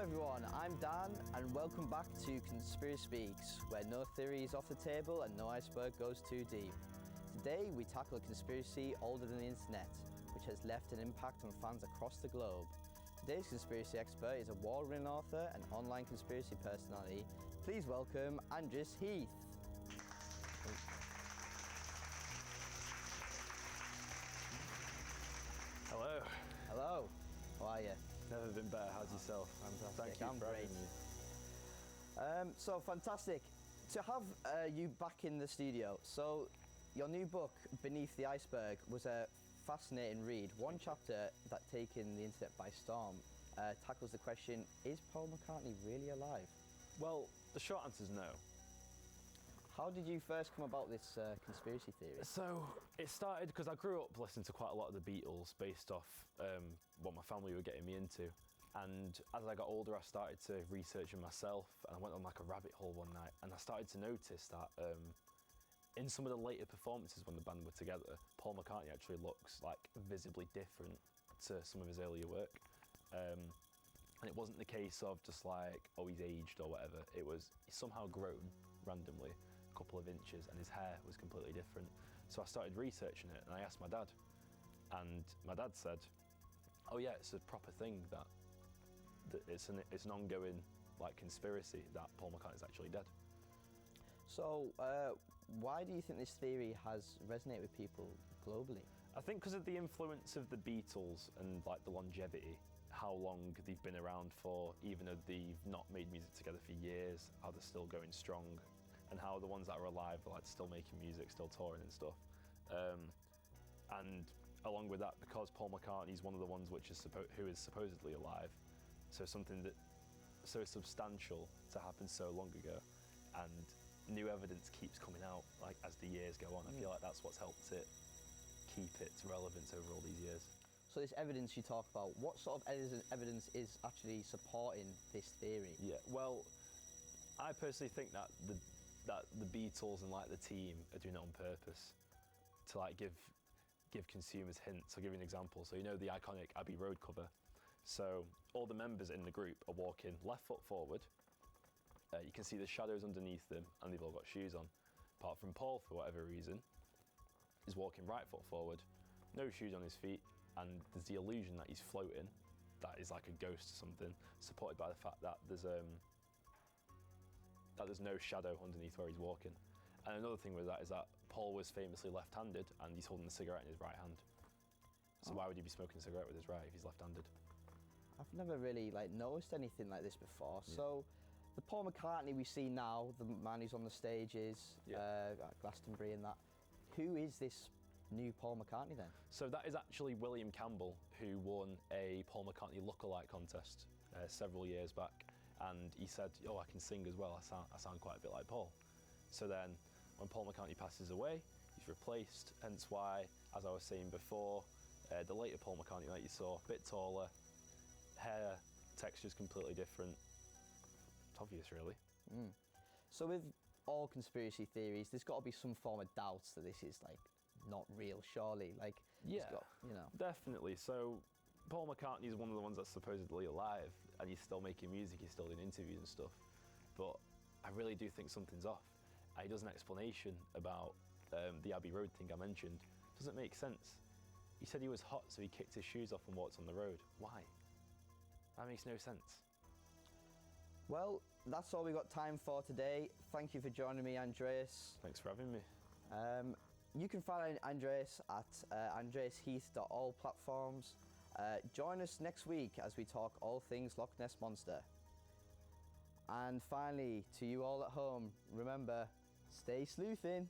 everyone, I'm Dan and welcome back to Conspiraspeaks, where no theory is off the table and no iceberg goes too deep. Today we tackle a conspiracy older than the internet, which has left an impact on fans across the globe. Today's conspiracy expert is award-winning author and online conspiracy personality. Please welcome Andreas Heath. Hello. Hello, how are you? Never been better. How's yourself? Fantastic. Thank you I'm for great. having me. So fantastic to have you back in the studio. So your new book, Beneath the Iceberg, was a fascinating read. One chapter that taken the internet by storm tackles the question, is Paul McCartney really alive? Well, the short answer is no. How did you first come about this conspiracy theory? So it started because I grew up listening to quite a lot of the Beatles based off what my family were getting me into. And as I got older, I started to research it myself, and I went on like a rabbit hole one night, and I started to notice that in some of the later performances when the band were together, Paul McCartney actually looks like visibly different to some of his earlier work. And it wasn't the case of just like, oh, he's aged or whatever. It was he's somehow grown randomly a couple of inches, and his hair was completely different. So I started researching it, and I asked my dad, and my dad said, oh yeah, it's a proper thing that it's an ongoing like conspiracy that Paul McCartney's actually dead. So why do you think this theory has resonated with people globally? I think because of the influence of the Beatles and like the longevity, how long they've been around for, even though they've not made music together for years, how they're still going strong, and how the ones that are alive are like still making music, still touring and stuff. And along with that, because Paul McCartney's one of the ones who is supposedly alive, so something that so substantial to happen so long ago, and new evidence keeps coming out like as the years go on. I feel like that's what's helped it keep its relevance over all these years. So this evidence you talk about, what sort of evidence is actually supporting this theory? Yeah, well, I personally think that the Beatles and like the team are doing it on purpose to like give consumers hints. I'll give you an example. So you know the iconic Abbey Road cover. So all the members in the group are walking left foot forward. You can see the shadows underneath them, and they've all got shoes on. Apart from Paul, for whatever reason, is walking right foot forward, no shoes on his feet, and there's the illusion that he's floating, that is like a ghost or something, supported by the fact that there's no shadow underneath where he's walking. And another thing with that is that Paul was famously left-handed, and he's holding a cigarette in his right hand. So why would he be smoking a cigarette with his right if he's left-handed? I've never really noticed anything like this before. Yeah. So the Paul McCartney we see now, the man who's on the stages, at Glastonbury and that, who is this new Paul McCartney then? So that is actually William Campbell, who won a Paul McCartney lookalike contest several years back, and he said, oh, I can sing as well, I sound quite a bit like Paul. So then when Paul McCartney passes away, he's replaced, hence why, as I was saying before, the later Paul McCartney that you saw, a bit taller, hair texture's completely different. It's obvious, really. So with all conspiracy theories, there's got to be some form of doubt that this is not real, surely. Definitely. So Paul McCartney is one of the ones that's supposedly alive, and he's still making music, he's still doing interviews and stuff. But I really do think something's off. And he does an explanation about the Abbey Road thing I mentioned. Doesn't make sense. He said he was hot, so he kicked his shoes off and walked on the road. Why? That makes no sense. Well, that's all we got time for today. Thank you for joining me, Andreas. Thanks for having me. You can find Andreas at andreasheath.all platforms. Join us next week as we talk all things Loch Ness Monster. And finally, to you all at home, remember, stay sleuthing.